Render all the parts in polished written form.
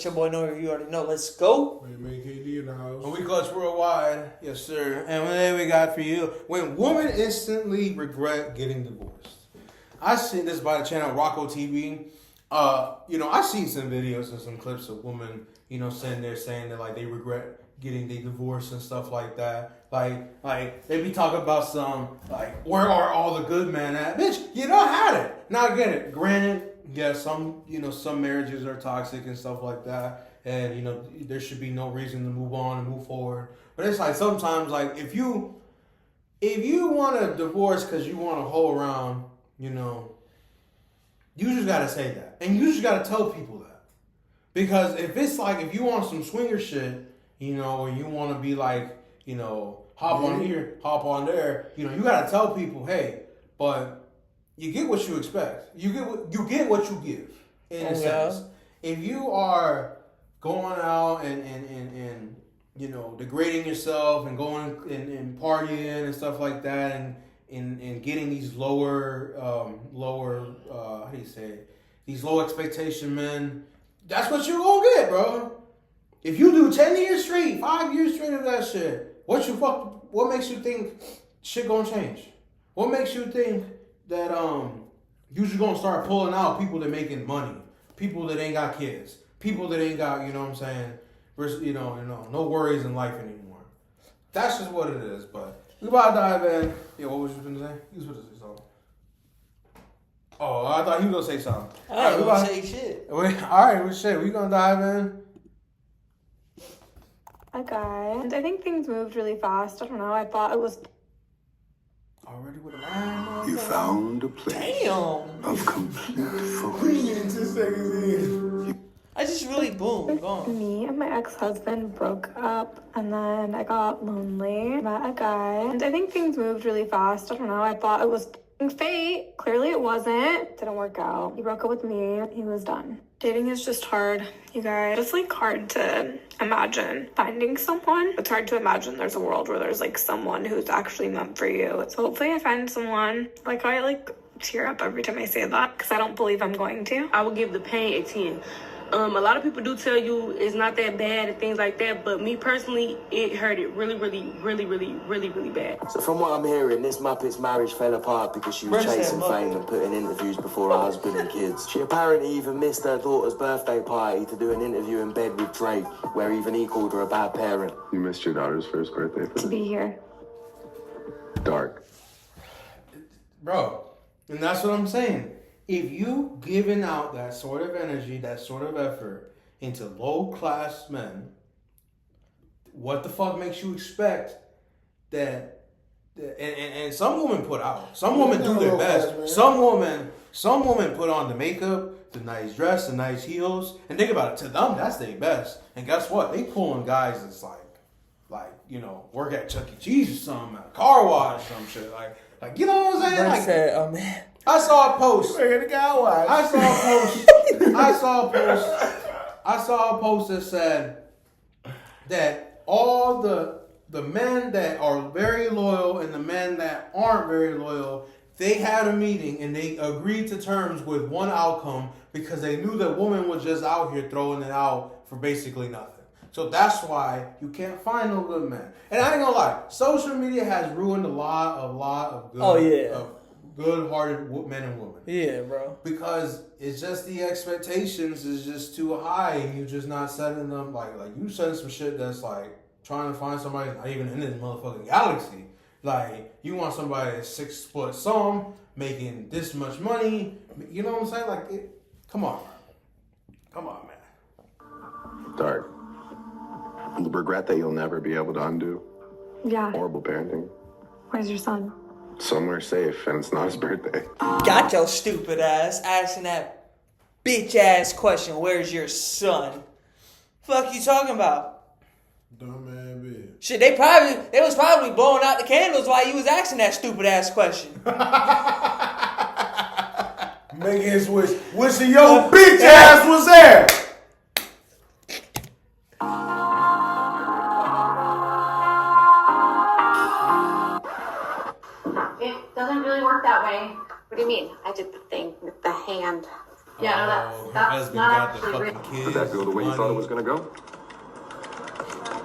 your boy Nori. You already know. Let's go. Man, KD in the house. And we clutch worldwide. Yes, sir. And today we got for you, when women instantly regret getting divorced. I seen this by the channel Arakotv. I seen some videos and some clips of women, sitting there saying that like they regret getting their divorce and stuff like that. Like they be talking about some like, where are all the good men at? Bitch, you don't have it. Now I get it. Granted, yeah, some marriages are toxic and stuff like that, and there should be no reason to move on and move forward. But it's like sometimes like if you want a divorce because you want to hold around, you just gotta say that, and you just gotta tell people that, because if it's like if you want some swinger shit, or you want to be like, hop on here, hop on there, you gotta tell people, hey, but you get what you expect. You get what you give. In a sense, if you are going out and degrading yourself and going and partying and stuff like that, and getting these lower how do you say it? These low expectation men, that's what you're gonna get, bro. If you do 10 years straight, 5 years straight of that shit, what makes you think shit gonna change? What makes you think that you just gonna start pulling out people that making money, people that ain't got kids, people that ain't got, no worries in life anymore? That's just what it is. But we about to dive in. Yeah, what was you gonna say? You was supposed to say something. Oh, I thought you was gonna say something. I ain't gonna say shit. All right, well, shit, we gonna dive in. Okay. And I think things moved really fast. I don't know. I thought it was Already with a line. You found a place of complete focus. 2 seconds in. I just really gone. me and my ex-husband broke up, and then I got lonely, met a guy, and I think things moved really fast. I don't know. I thought it was fate. Clearly it wasn't. Didn't work out. He broke up with me. He was done. Dating is just hard, you guys. It's like hard to imagine finding someone. It's hard to imagine there's a world where there's like someone who's actually meant for you. So hopefully I find someone. Like I tear up every time I say that because I don't believe I'm going to. I would give the pain a 10. A lot of people do tell you it's not that bad and things like that, but me personally, it hurt it really, really, really, really, really, really bad. So from what I'm hearing, this Muppet's marriage fell apart because she was chasing fame and putting interviews before her husband and kids. She apparently even missed her daughter's birthday party to do an interview in bed with Drake, where even he called her a bad parent. You missed your daughter's first birthday. To be here. Dark. Bro, and that's what I'm saying. If you giving out that sort of energy, that sort of effort into low-class men, what the fuck makes you expect that and some women put out. Some women do their best. Some women put on the makeup, the nice dress, the nice heels, and think about it. To them, that's their best. And guess what? They pulling guys that's like work at Chuck E. Cheese or something, at a car wash or some shit. Like you know what I'm saying? I said, oh man. I saw a post. I saw a post that said that all the men that are very loyal and the men that aren't very loyal, they had a meeting and they agreed to terms with one outcome because they knew that woman was just out here throwing it out for basically nothing. So that's why you can't find no good men. And I ain't gonna lie, social media has ruined a lot of good, good-hearted men and women. Yeah, bro. Because it's just the expectations is just too high, and you're just not setting them like you setting some shit that's like trying to find somebody not even in this motherfucking galaxy. Like you want somebody that's 6 foot some, making this much money. You know what I'm saying? Like, come on, man. Dark. The regret that you'll never be able to undo. Yeah. Horrible parenting. Where's your son? Somewhere safe, and it's not his birthday. Got your stupid ass asking that bitch ass question, where's your son? Fuck you talking about? Dumb man, bitch. Shit, they was probably blowing out the candles while you was asking that stupid ass question. Making his wish. Wishing your bitch ass was there. It doesn't really work that way. What do you mean? I did the thing with the hand. Yeah, no, Her that's husband not got the actually fucking kids. Did that go the way you thought it was money. going to go?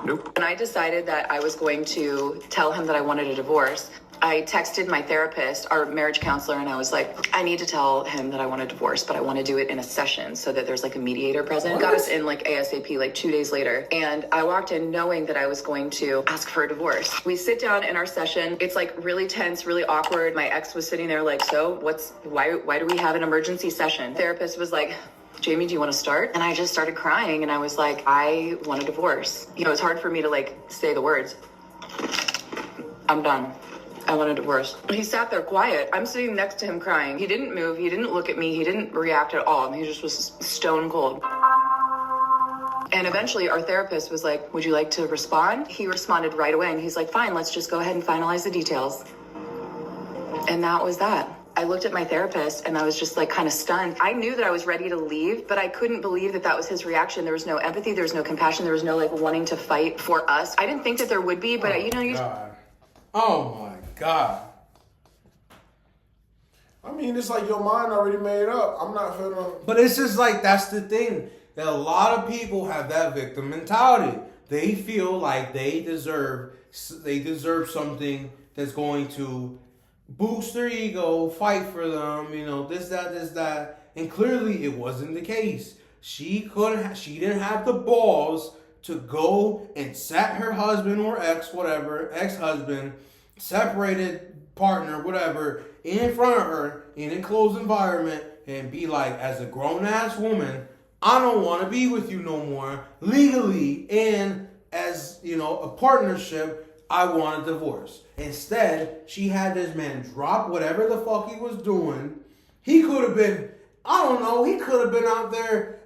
Nope. When I decided that I was going to tell him that I wanted a divorce, I texted my therapist, our marriage counselor, and I was like, I need to tell him that I want a divorce, but I want to do it in a session so that there's like a mediator present. Got us in like ASAP, like 2 days later. And I walked in knowing that I was going to ask for a divorce. We sit down in our session. It's like really tense, really awkward. My ex was sitting there like, so why do we have an emergency session? Therapist was like, Jamie, do you want to start? And I just started crying and I was like, I want a divorce. You know, it's hard for me to like say the words. I'm done. I want a divorce. He sat there quiet. I'm sitting next to him crying. He didn't move. He didn't look at me. He didn't react at all. He just was stone cold. And eventually our therapist was like, would you like to respond? He responded right away. And he's like, fine, let's just go ahead and finalize the details. And that was that. I looked at my therapist and I was just like kind of stunned. I knew that I was ready to leave, but I couldn't believe that that was his reaction. There was no empathy. There was no compassion. There was no like wanting to fight for us. I didn't think that there would be, but Oh my God. I mean, it's like your mind already made up. I'm not feeling. But it's just like, that's the thing. That a lot of people have that victim mentality. They feel like they deserve something that's going to boost their ego, fight for them, you know, this, that. And clearly it wasn't the case. She didn't have the balls to go and set her husband or ex-husband, separated partner, whatever, in front of her in a closed environment and be like, as a grown-ass woman, I don't want to be with you no more legally, and as, you know, a partnership, I want a divorce. Instead, she had this man drop whatever the fuck he was doing. He could have been, I don't know, he could have been out there,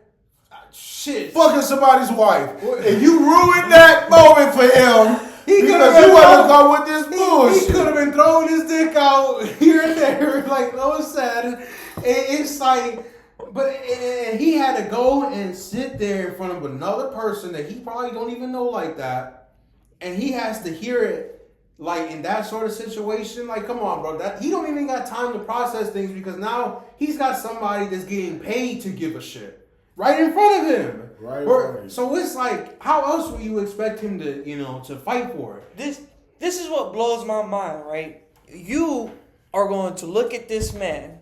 shit. Fucking somebody's wife. And you ruined that moment for him because you want to go with this bullshit. He could have been throwing his dick out here and there, like Noah said. It's like, but and he had to go and sit there in front of another person that he probably don't even know like that. And he has to hear it. Like, in that sort of situation, like, come on, bro. He don't even got time to process things because now he's got somebody that's getting paid to give a shit right in front of him. Right. So it's like, how else would you expect him to, you know, to fight for it? This is what blows my mind, right? You are going to look at this man,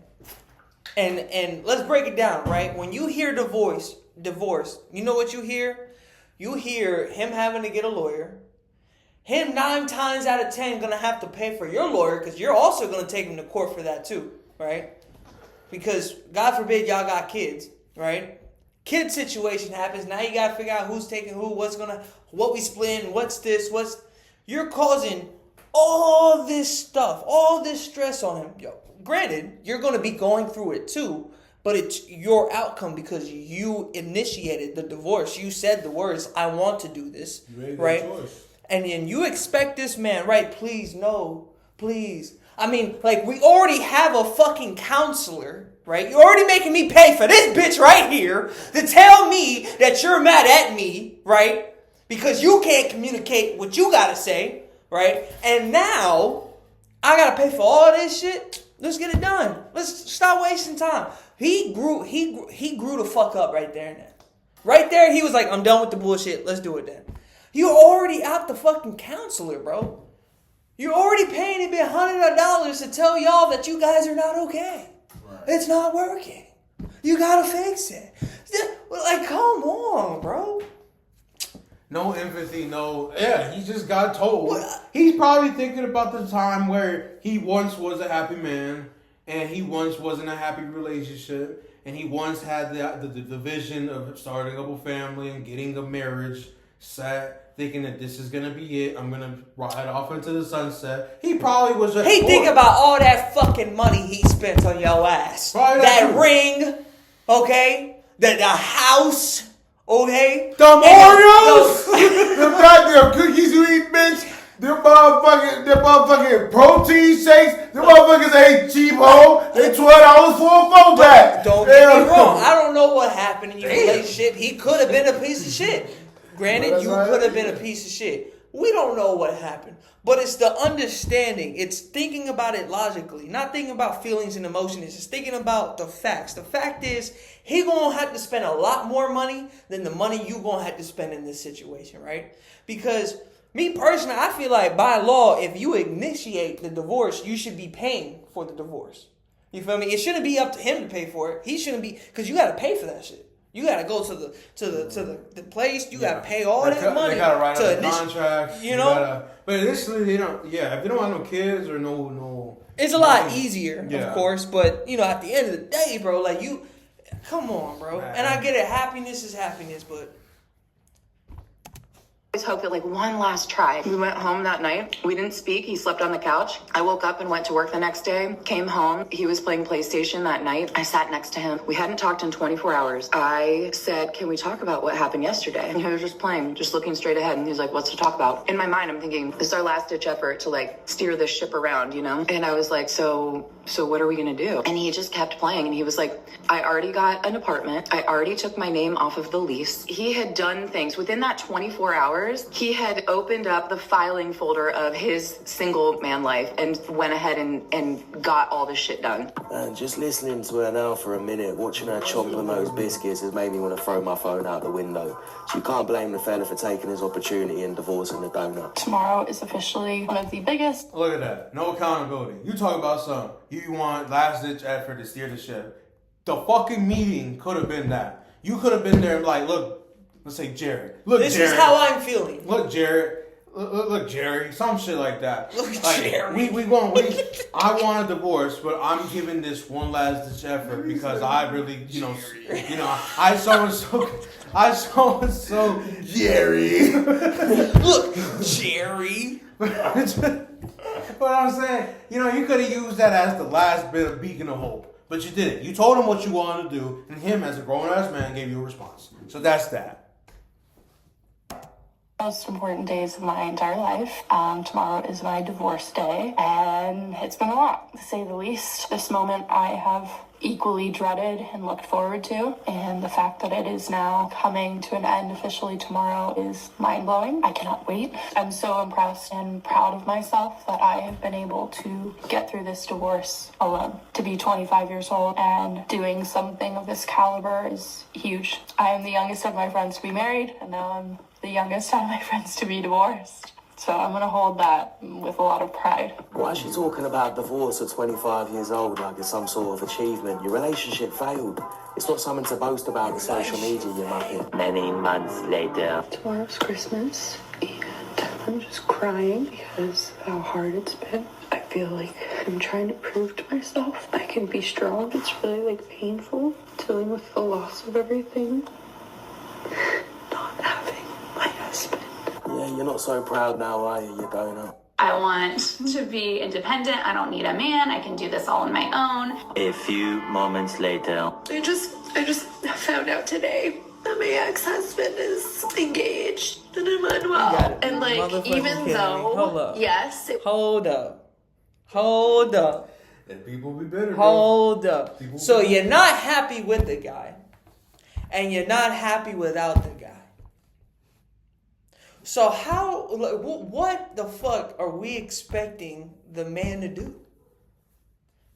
and let's break it down, right? When you hear divorce, you know what you hear? You hear him having to get a lawyer. Him 9 times out of 10 gonna have to pay for your lawyer because you're also gonna take him to court for that too, right? Because God forbid y'all got kids, right? Kid situation happens. Now you gotta figure out who's taking who, what we splitting, you're causing all this stuff, all this stress on him. Yo, granted, you're gonna be going through it too, but it's your outcome because you initiated the divorce. You said the words, I want to do this, right? Choice. And then you expect this man, right? Please, no, please. I mean, like, we already have a fucking counselor, right? You're already making me pay for this bitch right here to tell me that you're mad at me, right? Because you can't communicate what you gotta say, right? And now I gotta pay for all this shit. Let's get it done. Let's stop wasting time. He grew the fuck up right there and then. Right there, he was like, I'm done with the bullshit. Let's do it then. You're already out the fucking counselor, bro. You're already paying him $100 to tell y'all that you guys are not okay. Right. It's not working. You gotta fix it. Like, come on, bro. No empathy, he just got told. He's probably thinking about the time where he once was a happy man, and he once was in a happy relationship, and he once had the vision of starting up a family and getting a marriage set, thinking that this is gonna be it. I'm gonna ride off into the sunset. He probably was just... He think about all that fucking money he spent on your ass. That ring, okay? The house, okay? The Oreos! The goddamn cookies you eat, bitch! Them motherfucking protein shakes. Them motherfuckers ain't cheap, ho. They $12 for a 4-pack. Don't get me wrong. I don't know what happened in your relationship. He could have been a piece of shit. Granted, you could have been a piece of shit. We don't know what happened, but it's the understanding. It's thinking about it logically, not thinking about feelings and emotions. It's thinking about the facts. The fact is, he gonna have to spend a lot more money than the money you gonna have to spend in this situation, right? Because me personally, I feel like by law, if you initiate the divorce, you should be paying for the divorce. You feel me? It shouldn't be up to him to pay for it. He shouldn't be, because you got to pay for that shit. You got to go to the place. You got to pay all that money. They got to write up the contract. You know? But initially, they don't. Yeah, if they don't have no kids or no. It's a lot easier, of course. But, you know, at the end of the day, bro, like come on, bro. Man. And I get it. Happiness is happiness, but. Hope it like one last try. We went home that night. We didn't speak. He slept on the couch. I woke up and went to work the next day. Came home. He was playing PlayStation that night. I sat next to him. We hadn't talked in 24 hours. I said, can we talk about what happened yesterday? And he was just playing, just looking straight ahead. And he's like, what's to talk about? In my mind, I'm thinking, this is our last ditch effort to like steer this ship around, you know? And I was like, so what are we going to do? And he just kept playing. And he was like, I already got an apartment. I already took my name off of the lease. He had done things within that 24 hours. He had opened up the filing folder of his single man life and went ahead and got all this shit done. And just listening to her now for a minute, watching her chomp on those biscuits has made me want to throw my phone out the window. So you can't blame the fella for taking his opportunity and divorcing the donor. Tomorrow is officially one of the biggest. Look at that. No accountability. You talk about something. You want last-ditch effort to steer the ship. The fucking meeting could have been that. You could have been there and like, look, let's say Jared. Look, this Jared. is how I'm feeling. Look, Jared. Look, Jerry. Some shit like that. Look, like, Jerry. I want a divorce, but I'm giving this one last ditch effort because I really, I so and so, Jerry. Look, Jerry. But I'm saying, you could have used that as the last bit of beacon of hope. But you didn't. You told him what you wanted to do, and him, as a grown-ass man, gave you a response. So that's that. Most important days of my entire life. Tomorrow is my divorce day, and it's been a lot, to say the least. This moment I have equally dreaded and looked forward to, and the fact that it is now coming to an end officially tomorrow is mind-blowing. I cannot wait. I'm so impressed and proud of myself that I have been able to get through this divorce alone. To be 25 years old and doing something of this caliber is huge. I am the youngest of my friends to be married, and now I'm the youngest out of my friends to be divorced. So I'm going to hold that with a lot of pride. Why is she talking about divorce at 25 years old like it's some sort of achievement? Your relationship failed. It's not something to boast about on social media, you muppet. Many months later. Tomorrow's Christmas, and I'm just crying because of how hard it's been. I feel like I'm trying to prove to myself I can be strong. It's really painful dealing with the loss of everything. Not having my husband. Yeah, you're not so proud now, are you? You're going up. I want to be independent. I don't need a man. I can do this all on my own. A few moments later. I just found out today that my ex-husband is engaged and I'm unwell. And even though, yes. Hold up. And people be better. Hold up. So you're not happy with the guy, and you're not happy without the guy. So what the fuck are we expecting the man to do?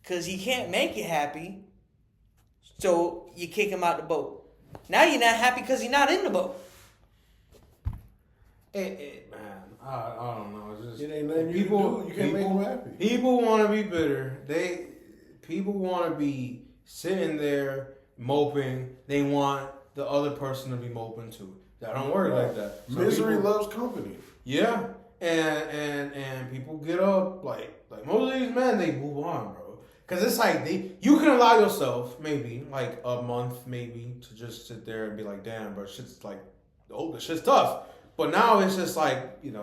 Because he can't make you happy, so you kick him out the boat. Now you're not happy because he's not in the boat. Man, I don't know. It's just, it ain't nothing you can do. You can't make them happy. People want to be bitter. People want to be sitting there moping. They want the other person to be moping too. That don't work like that. So misery loves company. Yeah, and people get up like most of these men, they move on, bro. Cause it's like you can allow yourself maybe like a month maybe to just sit there and be like, damn, bro, shit's like, oh, this shit's tough. But now it's just like you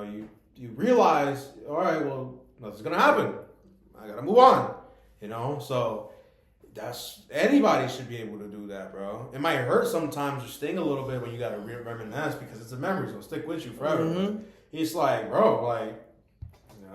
realize, all right, well, nothing's gonna happen. I gotta move on. So. That's anybody should be able to do that, bro. It might hurt sometimes or sting a little bit when you gotta reminisce because it's a memory, so stick with you forever. Mm-hmm. It's like, bro,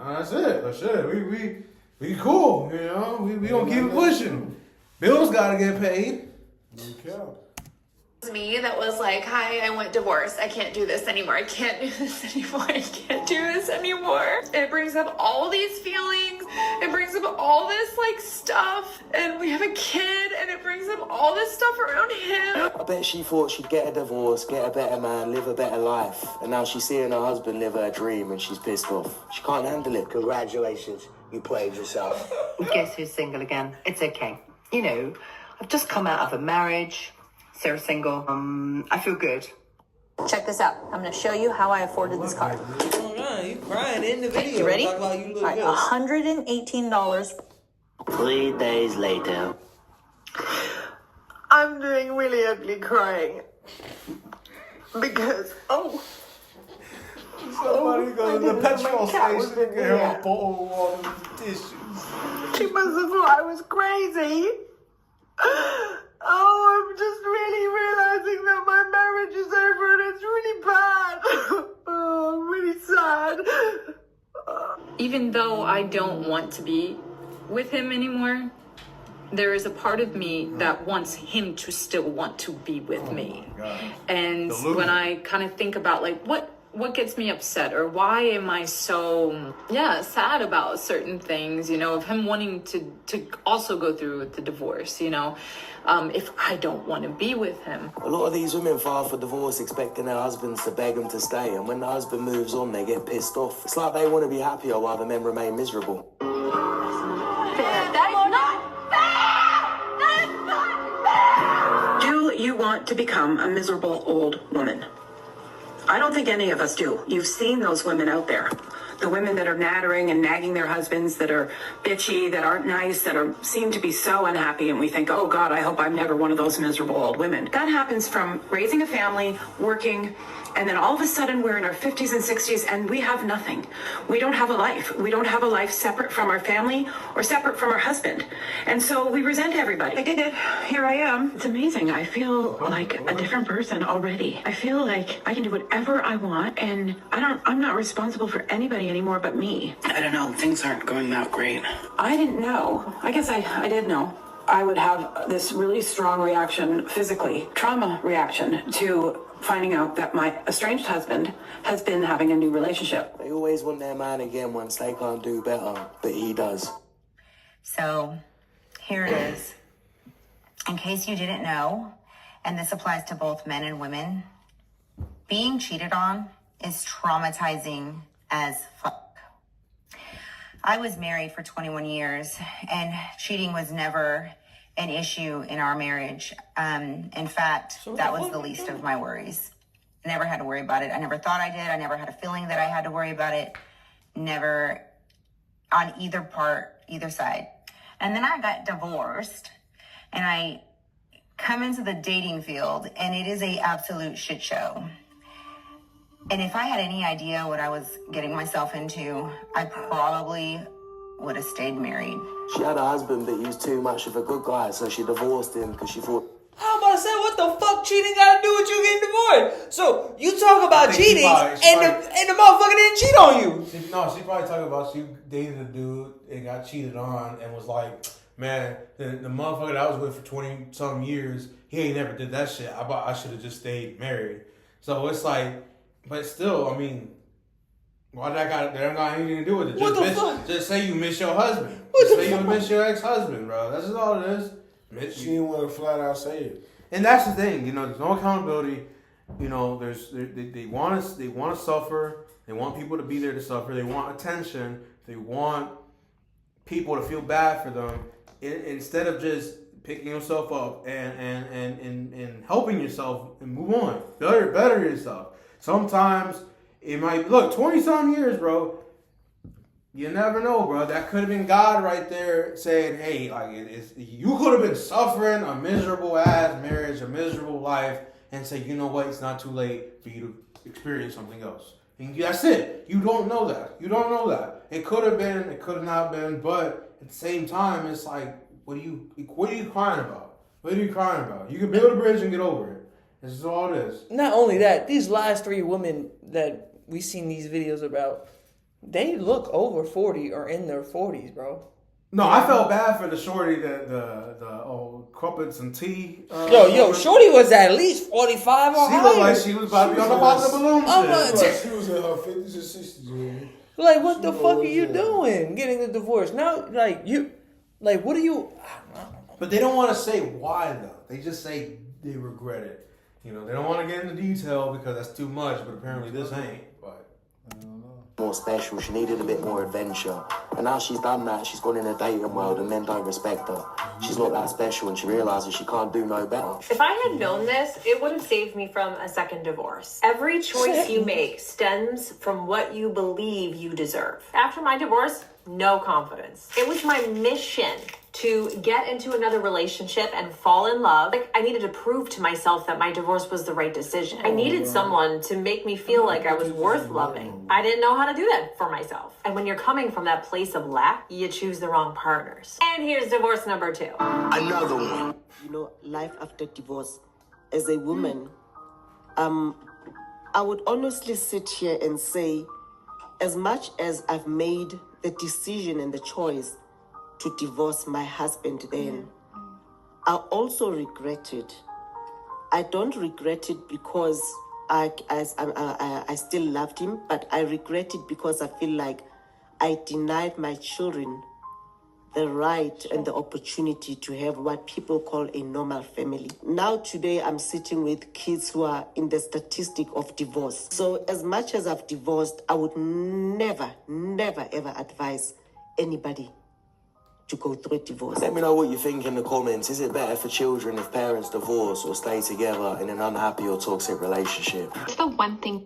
that's it. That's it. We cool, we gonna keep it pushing. Bills gotta get paid. No cap. Me that was like, hi, I want divorce. I can't do this anymore. I can't do this anymore. I can't do this anymore. It brings up all these feelings. It brings up all this like stuff. And we have a kid and it brings up all this stuff around him. I bet she thought she'd get a divorce, get a better man, live a better life. And now she's seeing her husband live her dream and she's pissed off. She can't handle it. Congratulations, you played yourself. Guess who's single again? It's okay. You know, I've just come out of a marriage. Sarah single. I feel good. Check this out. I'm going to show you how I afforded this car. Oh, you crying in the video. You ready? Talk about you look All right, good. $118. 3 days later. I'm doing really ugly crying. Because, Somebody go to the petrol station and get her a bowl of water with tissues. she must have thought I was crazy. Oh, I'm just really realizing that my marriage is over and it's really bad. Oh, I'm really sad. Even though I don't want to be with him anymore, there is a part of me that wants him to still want to be with me. And when I kind of think about like what gets me upset or why am I so sad about certain things, you know, of him wanting to also go through with the divorce, you know, if I don't want to be with him. A lot of these women file for divorce expecting their husbands to beg them to stay, and when the husband moves on, they get pissed off. It's like they want to be happier while the men remain miserable. Do you want to become a miserable old woman? I don't think any of us do. You've seen those women out there. The women that are nattering and nagging their husbands, that are bitchy, that aren't nice, that seem to be so unhappy, and we think, oh God, I hope I'm never one of those miserable old women. That happens from raising a family, working, and then all of a sudden we're in our 50s and 60s and we have nothing. We don't have a life. We don't have a life separate from our family or separate from our husband. And so we resent everybody. I did it. Here I am. It's amazing. I feel like a different person already. I feel like I can do whatever I want and I'm not responsible for anybody anymore but me. I don't know. Things aren't going that great. I didn't know. I guess I did know. I would have this really strong reaction physically, trauma reaction to finding out that my estranged husband has been having a new relationship. They always want their man again once they can't do better, but he does. So here it is. In case you didn't know, and this applies to both men and women, being cheated on is traumatizing as fuck. I was married for 21 years, and cheating was never an issue in our marriage. In fact, that was the least of my worries. I never had to worry about it. I never thought I did. I never had a feeling that I had to worry about it. Never on either part, either side. And then I got divorced, and I come into the dating field, and it is a absolute shit show. And if I had any idea what I was getting myself into, I probably would have stayed married. She had a husband, but he was too much of a good guy, so she divorced him because she thought... How about to say, what the fuck cheating got to do with you getting divorced? So, you talk about cheating, and the motherfucker didn't cheat on you. She probably talking about she dated a dude and got cheated on and was like, man, the motherfucker that I was with for 20-something years, he ain't never did that shit. I should have just stayed married. So, it's like, but still, I mean... Why that don't got anything to do with it? Just say you miss your husband. Just say you miss your ex-husband, bro. That's just all it is. She didn't want to flat out say it. And that's the thing, you know. There's no accountability. You know, they want to suffer. They want people to be there to suffer. They want attention. They want people to feel bad for them. Instead of just picking yourself up and helping yourself and move on, better yourself. Sometimes. It might look 20-something years, bro. You never know, bro. That could have been God right there saying, "Hey, like you could have been suffering a miserable ass marriage, a miserable life, and say, you know what? It's not too late for you to experience something else." And that's it. You don't know that. You don't know that. It could have been. It could have not been. But at the same time, it's like, what are you crying about? What are you crying about? You can build a bridge and get over it. This is all it is. Not only that, these last 3 women that we've seen these videos about, they look over 40 or in their 40s, bro. No, I felt bad for the shorty that the old crumpets and tea. Yo, shorty was at least 45 or higher. She looked like she was about to be on the bottom of the balloon. She was in her 50s and 60s, man. Like, what the fuck are you doing? Getting a divorce now? Like, what are you? But they don't want to say why though. They just say they regret it. You know, they don't want to get into detail because that's too much. But apparently this ain't. But I don't know. More special, she needed a bit more adventure. And now she's done that, she's gone in a dating world and men don't respect her. She's not that special and she realises she can't do no better. If I had known this, it would have saved me from a second divorce. Every choice you make stems from what you believe you deserve. After my divorce, no confidence. It was my mission to get into another relationship and fall in love. Like, I needed to prove to myself that my divorce was the right decision. I needed someone to make me feel like I was worth loving. I didn't know how to do that for myself. And when you're coming from that place of lack, you choose the wrong partners. And here's divorce number 2. Another one. You know, life after divorce. As a woman, I would honestly sit here and say, as much as I've made the decision and the choice to divorce my husband then, I also regret it. I don't regret it because I still loved him, but I regret it because I feel like I denied my children the right and the opportunity to have what people call a normal family. Now today I'm sitting with kids who are in the statistic of divorce. So as much as I've divorced, I would never ever advise anybody to go through a divorce. Let me know what you think in the comments. Is it better for children if parents divorce or stay together in an unhappy or toxic relationship? What's the one thing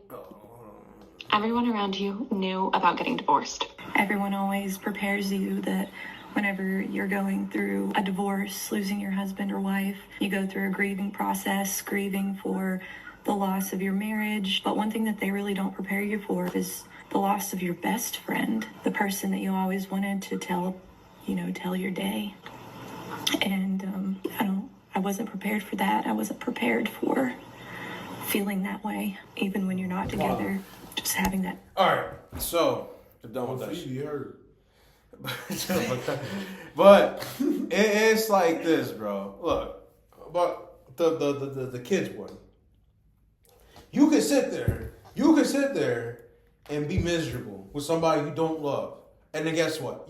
everyone around you knew about getting divorced? Everyone always prepares you that whenever you're going through a divorce, losing your husband or wife, you go through a grieving process, grieving for the loss of your marriage. But one thing that they really don't prepare you for is the loss of your best friend, the person that you always wanted to tell your day. And I wasn't prepared for that. I wasn't prepared for feeling that way, even when you're not together, just having that. All right, so we're done with that shit. But it's like this, bro. Look, but the kids one. You can sit there and be miserable with somebody you don't love, and then guess what?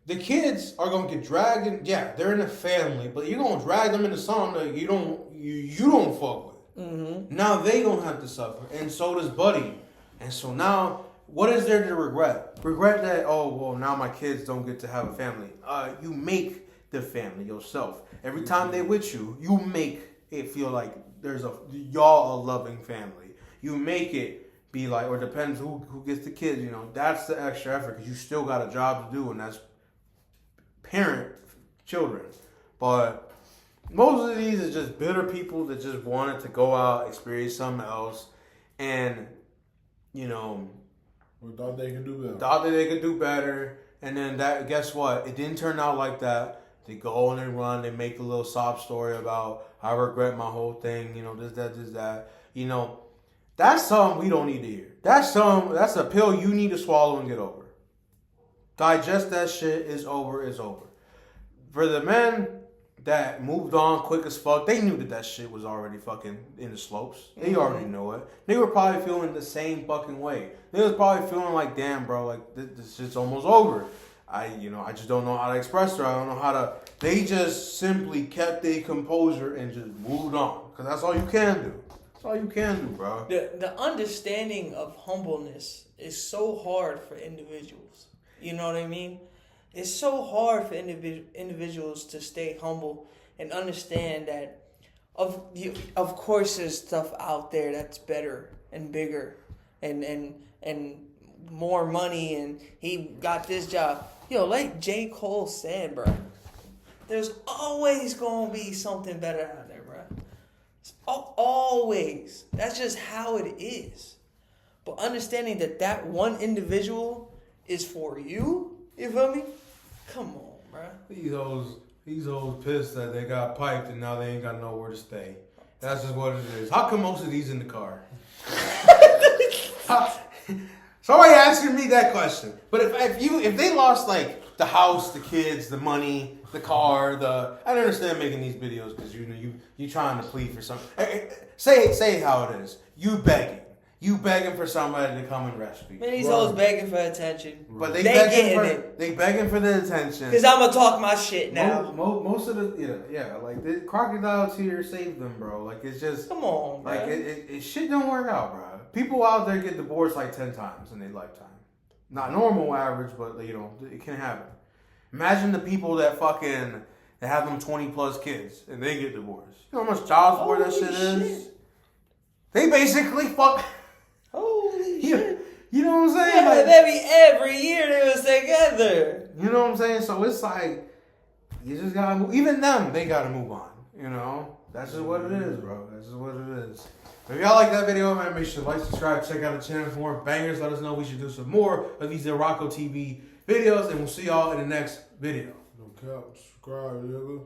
The kids are gonna get dragged in. Yeah, they're in a family, but you're gonna drag them into something that you don't fuck with. Mm-hmm. Now they gonna have to suffer, and so does Buddy. And so now, what is there to regret? Regret that, oh, well, now my kids don't get to have a family. You make the family yourself. Every time they're with you, you make it feel like y'all a loving family. You make it be like, or depends who gets the kids, that's the extra effort because you still got a job to do, and that's parent children. But most of these is just bitter people that just wanted to go out, experience something else, and, we thought they could do better. Thought that they could do better, and then guess what? It didn't turn out like that. They go and they run. They make a little sob story about I regret my whole thing. This, that. That's something we don't need to hear. That's a pill you need to swallow and get over. Digest that shit. It's over. It's over. For the men that moved on quick as fuck, they knew that shit was already fucking in the slopes. They already knew it. They were probably feeling the same fucking way. They was probably feeling like, damn, bro, like this shit's almost over. I just don't know how to express it. I don't know how to. They just simply kept their composure and just moved on. Because that's all you can do. That's all you can do, bro. The understanding of humbleness is so hard for individuals. You know what I mean? It's so hard for individuals to stay humble and understand that of course there's stuff out there that's better and bigger and more money, and he got this job. Like J. Cole said, bro, there's always gonna be something better out there, bro. It's always. That's just how it is. But understanding that one individual is for you, you feel me? Come on, bro. These hoes pissed that they got piped and now they ain't got nowhere to stay. That's just what it is. How come most of these in the car? Somebody asking me that question. But if they lost like the house, the kids, the money, the car, I don't understand making these videos because you trying to plead for something. Say how it is. You begging for somebody to come and rescue you. Man, these hoes begging for attention. But they getting begging for the attention. Cause I'ma talk my shit now. Most of the like the crocodiles here saved them, bro. Like it's just come on, bro. Like it shit don't work out, bro. People out there get divorced like 10 times in their lifetime. Not normal average, but it can happen. Imagine the people that have them 20 plus kids and they get divorced. You know how much child support that shit is? They basically fuck. Holy shit. You know what I'm saying? Yeah, like, every year they was together. You know what I'm saying? So it's like, you just gotta move. Even them, they gotta move on. You know? That's just what it is, bro. That's just what it is. If y'all like that video, man, make sure to like, subscribe, check out the channel for more bangers. Let us know we should do some more of these Arakotv videos, and we'll see y'all in the next video. No cap, subscribe, nigga.